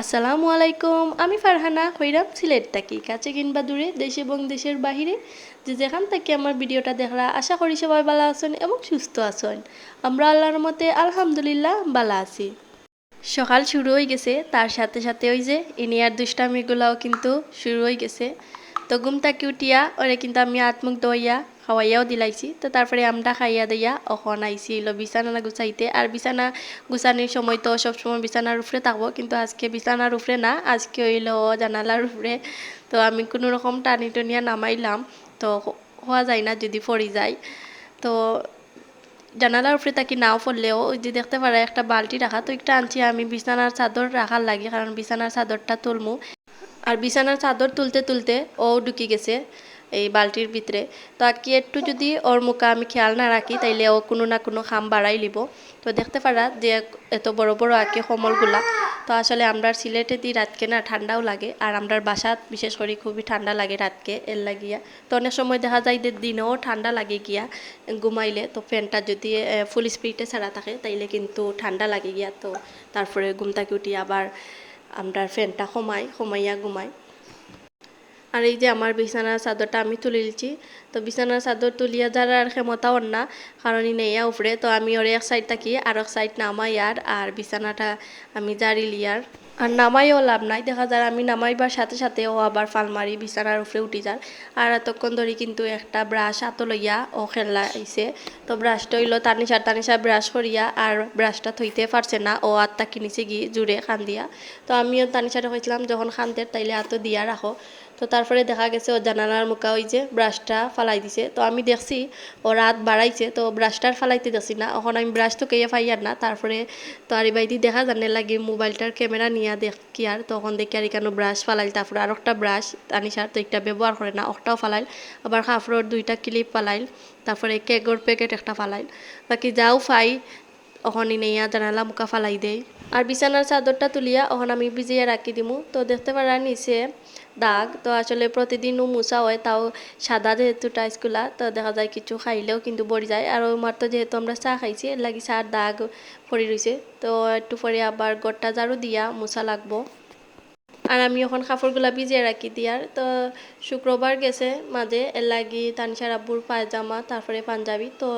আসসালামু আলাইকুম। আমি ফারহানা হইরাম সিলেট থাকি কাছে কিংবা দূরে দেশ এবং দেশের বাহিরে যে যেখান থেকে আমার ভিডিওটা দেখরা আশা করি সবাই ভালো আছেন এবং সুস্থ আছেন। আমরা আল্লাহর মতে আলহামদুলিল্লাহ ভালো আছি। সকাল শুরু হয়ে গেছে, তার সাথে সাথে ওই যে ইনিয়ার দুষ্টামিগুলাও কিন্তু শুরু হয়ে গেছে। তো ঘুম থেকে উঠিয়া ওরে কিন্তু আমি হাত মুখ ধোয়াইয়া খাওয়াইয়াও দিলাইছি। তো তারপরে আমরা খাইয়া দিয়া অখন আইছি এলো বিছানা গুছাইতে। আর বিছানা গুছানির সময় তো সবসময় বিছানার উপরে থাকবো, কিন্তু আজকে বিছানার উপরে না, আজকে হইলো জানালার উপরে। তো আমি কোনো রকম টানি টনিয়া নামাইলাম, তো হওয়া যায় না যদি পড়ি যায়। তো জানালার উপরে তাকি নাও পড়লেও ওই যে দেখতে পারে একটা বালতি রাখা, তো একটা আনছি আমি বিছানার চাদর রাখার লাগে, কারণ বিছানার চাদরটা তুলমু। আর বিছানার চাদর তুলতে তুলতে ও ঢুকি গেছে এই বালতির ভিতরে। তো আর কি একটু যদি ওর মুখে আমি খেয়াল না রাখি তাইলে ও কোনো না কোনো খাম বাড়াই লিব। তো দেখতে পারা যে এত বড় বড় আর কি কমলগুলা। তো আসলে আমরা সিলেটে দিই রাতকে না ঠান্ডাও লাগে, আর আমরার বাসাত বিশেষ করে খুবই ঠান্ডা লাগে রাতকে এর লাগিয়া। তো অনেক সময় দেখা যায় যে দিনেও ঠান্ডা লাগে গিয়া ঘুমাইলে, তো ফ্যানটা যদি ফুল স্পিডে ছাড়া থাকে তাইলে কিন্তু ঠান্ডা লাগে গিয়া। তো তারপরে ঘুম থেকে উঠি আবার আমরা ফ্যানটা কমাইয়া ঘুমাই। আর এই যে আমার বিছানার চাদরটা আমি তুলে দিচ্ছি। তো বিছানার চাদর তুলিয়া যারা আর ক্ষমতা ওর না, কারণ নেইয়া উপরে। তো আমি ওর এক সাইড থাকি আর এক সাইড নামাই আর বিছানাটা আমি জারি লিয়ার। আর নামাইও লাভ নাই, দেখা যায় আমি নামাইবার সাথে সাথে ও আবার ফালমারি বিছানার উপরে উঠি যার। আর এতক্ষণ ধরে কিন্তু একটা ব্রাশ হাত লইয়া ও খেলা আইছে। তো ব্রাশটা হইলো টানিসার ব্রাশ করিয়া, আর ব্রাশটা থইতে পারছে না, ও আত্মা কিনেছে গিয়ে জুড়ে খান দিয়া। তো আমিও তানিসারে কইছিলাম যখন খানতে তাইলে হাতও দিয়া রাখো। তো তারপরে দেখা গেছে ও জানালার মুখা ওই যে ব্রাশটা ফালাই দিছে। তো আমি দেখছি ও রাত বাড়াইছে, তো ব্রাশটার ফালাইতে দেখছি না, এখন আমি ব্রাশ তো কেয়ে ফাইয়ার না। তারপরে তো আর বাইদি দেখা জানে লাগে মোবাইলটার ক্যামেরা নিয়ে দেখি, আর তখন দেখি আর কেন ব্রাশ ফালাইল। তারপরে আর একটা ব্রাশ আনিসার তো একটা ব্যবহার করে না, ওটাও ফালাইল। আবার কাপড়ের দুইটা ক্লিপ ফালাইল। তারপরে কেকের প্যাকেট একটা ফালাইল। বাকি যাও ফাই ওখানে নেইয়া জানালা মুখা ফালাই দেয়। আর বিছানার চাদরটা তুলিয়া ওখানে আমি ভিজিয়ে রাখি দিমু। তো দেখতে পারা নিচে দাগ, তো আসলে প্রতিদিনও মুছা হয়, তাও সাদা যেহেতু টাইসগুলা, তো দেখা যায় কিছু খাইলেও কিন্তু বড়ি যায়। আর ওই মাত্র যেহেতু আমরা চা খাইছি এর লাগি চার দাগ পড়ে রয়েছে। তো একটু পরে আবার গড়টা ঝাড়ু দিয়া মুছা লাগবো। আর আমি এখন কাপড়গুলা ভিজিয়ে রাখি দিয়ার। তো শুক্রবার গেছে মাঝে এর লাগি তানিশার আব্বুর পায়জামা তারপরে পাঞ্জাবি। তো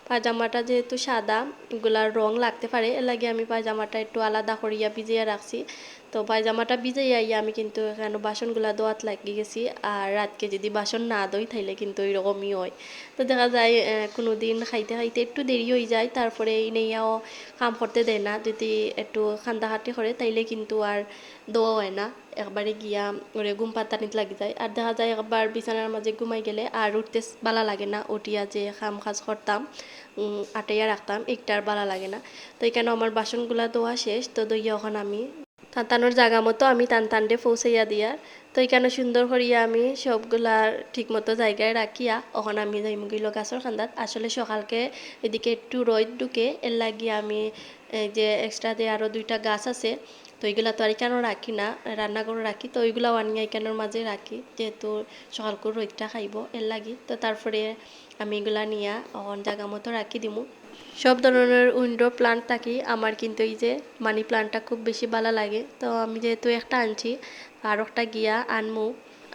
পায়জামাটা যেহেতু সাদা এগুলার রং লাগতে পারে, এর লাগি আমি পায়জামাটা একটু আলাদা করিয়া ভিজিয়ে রাখছি। তো পায়জামাটা ভিজিয়ে আইয়া আমি কিন্তু এখানে বাসনগুলা ধোয়াত লাগি গেছি। আর রাতকে যদি বাসন না ধুই তাইলে কিন্তু এরকমই হয়। তো দেখা যায় কোনো দিন খাইতে খাইতে একটু দেরি হয়ে যায়, তারপরে এই নেইয়াও কাম করতে দেয় না। যদি একটু খান্দাখাটি করে তাইলে কিন্তু আর দোয়া হয় না, একবারে গিয়া ওরে ঘুম পাতানিত লাগি যায়। আর দেখা যায় একবার বিছানার মাঝে ঘুমাই গেলে আর উঠতে বালা লাগে না, উঠিয়া যে কাম কাজ করতাম আটাইয়া রাখতাম একটার বালা লাগে না। তো এখানে আমার বাসনগুলা ধোয়া শেষ। তো দইয়া ওখানে আমি টানটানোর জায়গা মতো আমি টানটানডে পৌঁছাইয়া দিয়ার। তো এখানে সুন্দর করিয়া আমি সবগুলা ঠিক মতো জায়গায় রাখিয়া ওখানে আমি যাইমু গিলো গাছের খান্দাত। আসলে সকালকে এদিকে একটু রোদ ঢুকে এর লাগিয়ে আমি এই যে এক্সট্রা যে আরও দুইটা গাছ আছে, তো এইগুলা তো আর কেন রাখি না, রান্নাঘরে রাখি। তো ওইগুলা আনিয়া এখানের মাঝে রাখি, যেহেতু সকাল করে রোদটা খাইব এর লাগি। তো তারপরে আমি এগুলা নিয়া অন জায়গা মতো রাখি দিমু। সব ধরনের উইন্ডো প্লান্ট থাকি আমার, কিন্তু এই যে মানি প্লান্টটা খুব বেশি ভালো লাগে। তো আমি যেহেতু একটা আনছি আর একটা গিয়া আনমু।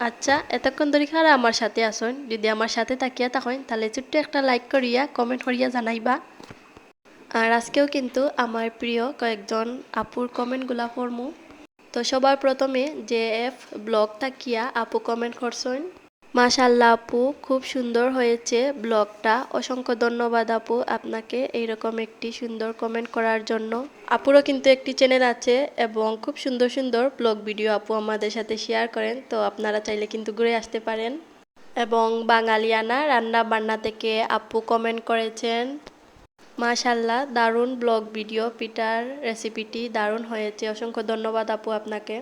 আচ্ছা, এতক্ষণ ধরে খারা আমার সাথে আসুন, যদি আমার সাথে তাকিয়া থাকেন তাহলে ছোট্ট একটা লাইক করিয়া কমেন্ট করিয়া জানাইবা। আর আজকেও কিন্তু আমার প্রিয় কয়েকজন আপুর কমেন্টগুলা পড়মু। তো সবার প্রথমে জে এফ ব্লগ তাকিয়া আপু কমেন্ট করছেন, মাশাল্লাহ আপু খুব সুন্দর হয়েছে ব্লগটা, অসংখ্য ধন্যবাদ আপু আপনাকে এইরকম একটি সুন্দর কমেন্ট করার জন্য। আপুরও কিন্তু একটি চ্যানেল আছে এবং খুব সুন্দর সুন্দর ব্লগ ভিডিও আপু আমাদের সাথে শেয়ার করেন, তো আপনারা চাইলে কিন্তু ঘুরে আসতে পারেন। এবং বাঙালিয়ানা রান্না বান্না থেকে আপু কমেন্ট করেছেন, মাশাল্লাহ দারুণ ব্লগ ভিডিও, পিঠার রেসিপিটি দারুণ হয়েছে, অসংখ্য ধন্যবাদ আপু আপনাকে।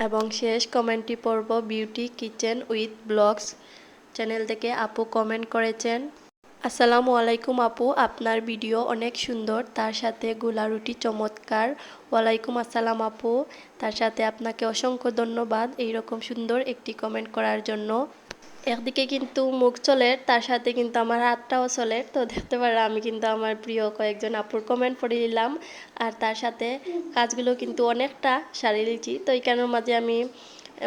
এবং শেষ কমেন্টটি পড়ব beauty kitchen with blogs channel থেকে আপু কমেন্ট করেছেন, আসসালামু আলাইকুম আপু, আপনার ভিডিও অনেক সুন্দর, তার সাথে গোলা রুটি চমৎকার। ওয়ালাইকুম আসসালাম আপু, তার সাথে আপনাকে অসংখ্য ধন্যবাদ এইরকম সুন্দর একটি কমেন্ট করার জন্য। একদিকে কিন্তু মুখ চলে, তার সাথে কিন্তু আমার হাতটাও চলে। তো দেখতে পারো আমি কিন্তু আমার প্রিয় কয়েকজন আপুর কমেন্ট পড়ে নিলাম, আর তার সাথে কাজগুলো কিন্তু অনেকটা সারি লিছি। তো এইখানের মাঝে আমি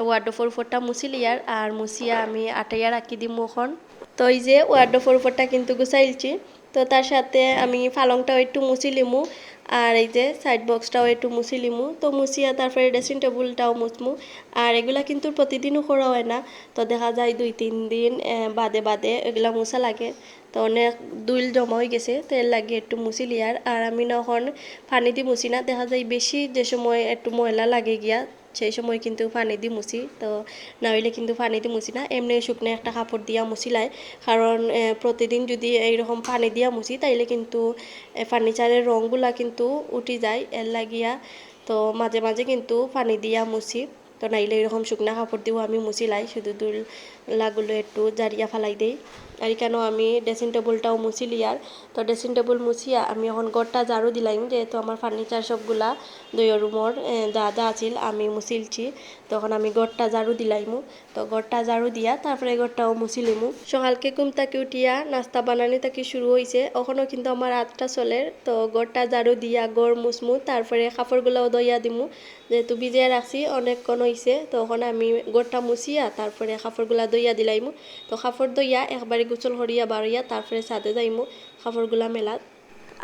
ওয়ার্ডরোবের উপরটা মুছি লিয়ার, আর মুছিয়া আমি আটাইয়া রাখি দিই এখন। তো এই যে ওয়ার্ডরোবের উপরটা কিন্তু গুছাইলছি। তো তার সাথে আমি পালংটাও একটু মুছি লিমু, আর এই যে সাইড বক্সটাও একটু মুছি লিমু। তো মুছিয়া তারপরে ড্রেসিং টেবিলটাও মুছমু। আর এগুলা কিন্তু প্রতিদিনও করা হয় না, তো দেখা যায় 2-3 দিন বাদে বাদে এগুলা মুছা লাগে। তো অনেক দুইল জমা হয়ে গেছে, তো এর লাগে একটু মুছি লিয়ার। আর আমি না এখন পানি দিয়ে মুছি না, দেখা যায় বেশি যে সময় একটু ময়লা লাগে গিয়া সেই সময় কিন্তু পানি দিয়ে মুছি। তো না হইলে কিন্তু পানি দিয়ে মুছি না, এমনি শুকনো একটা কাপড় দিয়া মুছিলাই। কারণ প্রতিদিন যদি এইরকম পানি দিয়া মুছি তাইলে কিন্তু ফার্নিচারের রঙগুলা কিন্তু উঠে যায়, এর লাগিয়া তো মাঝে মাঝে কিন্তু পানি দিয়া মুছি। তো নাইলে এরকম শুকনা কাপড় দিয়েও আমি মুছিলাই, শুধু দুল লাগুলো একটু জারিয়া ফালাই দেই। আর কেন আমি ড্রেসিং টেবিলটাও মুছি লিয়ার। তো ড্রেসিং টেবিল মুছিয়া আমি এখন ঘরটা ঝাড়ু দিলাম, যেহেতু আমার ফার্নিচার সবগুলা দুই রুমর যা যা আছিল আমি মুছিলছি, তখন আমি ঘরটা ঝাড়ু দিলাইমু। তো ঘরটা ঝাড়ু দিয়া তারপরে ঘরটাও মুছিলিমু। সকালকে ঘুম থেকে উঠিয়া নাস্তা বানানি থেকে শুরু হয়েছে, এখনও কিন্তু আমার হাতটা চলে। তো ঘরটা ঝাড়ু দিয়া ঘর মুছমু, তারপরে কাপড়গুলোও দইয়া দিমু, যেহেতু ভিজিয়ে রাখছি অনেকক্ষণ হয়েছে। তখন আমি ঘরটা মুছিয়া তারপরে কাপড়গুলা দইয়া দিলাইমু। তো কাপড় দইয়া একবারে গোসল করিয়া বাড়িয়া তারপরে ছাদে যাইমু কাপড়গুলা মেলাত।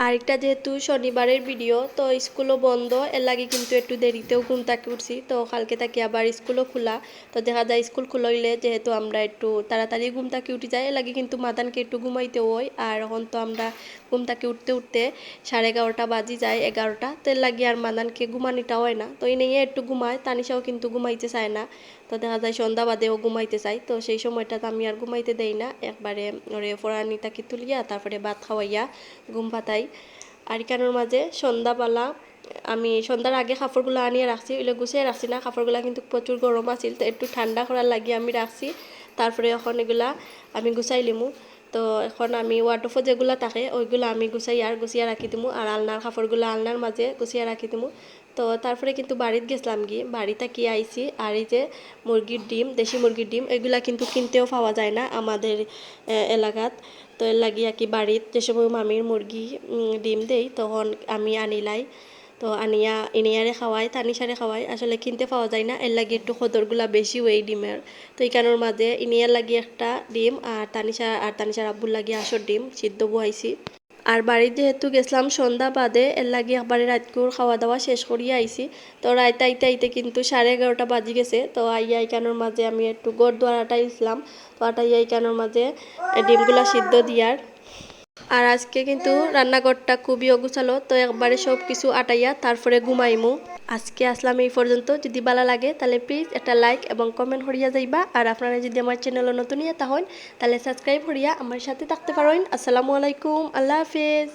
আরেকটা যেহেতু শনিবারের ভিডিও, তো স্কুলও বন্ধ, এর লাগে কিন্তু একটু দেরিতেও ঘুম থেকে উঠছি। তো কালকে থেকে আবার স্কুলও খোলা, তো দেখা যায় স্কুল খুললে যেহেতু আমরা একটু তাড়াতাড়ি ঘুম থেকে উঠে যাই, এর লাগে কিন্তু মাদানকে একটু ঘুমাইতে হয়। আর এখন তো আমরা ঘুম থেকে উঠতে উঠতে 11:30 বাজি যায়, 11টা, তো এর লাগে আর মাদানকে ঘুমানিটা হয় না। তো এই নিয়ে একটু ঘুমায়, তানিশাও কিন্তু ঘুমাইতে চায় না। তো দেখা যায় সন্ধ্যা বাদেও ঘুমাইতে চাই, তো সেই সময়টাতে আমি আর ঘুমাইতে দেই না, একবারে ওরে ফোরানি তাকে তুলিয়া তারপরে ভাত খাওয়াইয়া ঘুম পাতাই। আর এখানের মাঝে সন্ধ্যাবেলা আমি সন্ধ্যার আগে কাপড়গুলো আনিয়ে রাখছি, ওইগুলো গুছিয়ে রাখছি না, কাপড়গুলো কিন্তু প্রচুর গরম আছিল, তো একটু ঠান্ডা করার লাগিয়ে আমি রাখছি। তারপরে এখন এগুলা আমি গুছাই লিমু। তো এখন আমি ওয়ার্ডরোবে যেগুলো থাকে ওইগুলো আমি গুছিয়ে রাখি দিমু, আর আলনার কাপড়গুলো আলনার মাঝে গুছিয়ে রাখি দিমু। তো তারপরে কিন্তু বাড়িতে গেছিলাম গিয়ে, বাড়িতে কি আইছি, আর এই যে মুরগির ডিম, দেশি মুরগির ডিম, এগুলা কিন্তু কিনতেও পাওয়া যায় না আমাদের এলাকাত। তো এর লাগিয়া কি বাড়িত যে সময় মামির মুরগি ডিম দেই তখন আমি আনিলাই। তো আনিয়া ইনিয়ারে খাওয়াই, তানিশারে খাওয়াই, আসলে কিনতে পাওয়া যায় না, এর লাগে একটু খদরগুলা বেশি ওই ডিমের। তো এই কারণের মাঝে ইনিয়ার লাগি একটা ডিম, আর তানিশার আব্বুর লাগি আসর ডিম সিদ্ধ বহাইছি। আর বাড়িতে যেহেতু গেছিলাম সন্ধ্যা বাদে, এর লাগে একবারে রাতকুর খাওয়া দাওয়া শেষ করিয়া আইছি। তো রাত আইতে আইতে কিন্তু 11:30 বাজি গেছে। তো আইয়া আইকানোর মাঝে আমি একটু গড় দোয়ার আটাইছিলাম, তো আটাইয়া আইকানোর মাঝে ডিমগুলা সিদ্ধ দিয়ার। আর আজকে কিন্তু রান্নাঘরটা খুবই অগুছালো, তো একবারে সব কিছু আটাইয়া তারপরে ঘুমাইমু। আজকে আসলাম এই পর্যন্ত, যদি ভালো লাগে তাহলে প্লিজ একটা লাইক এবং কমেন্ট করিয়া যাইবা। আর আপনারা যদি আমার চ্যানেলে নতুন ইয়ে তাহলে সাবস্ক্রাইব করিয়া আমার সাথে থাকতে পারেন। আসসালামু আলাইকুম, আল্লাহ হাফেজ।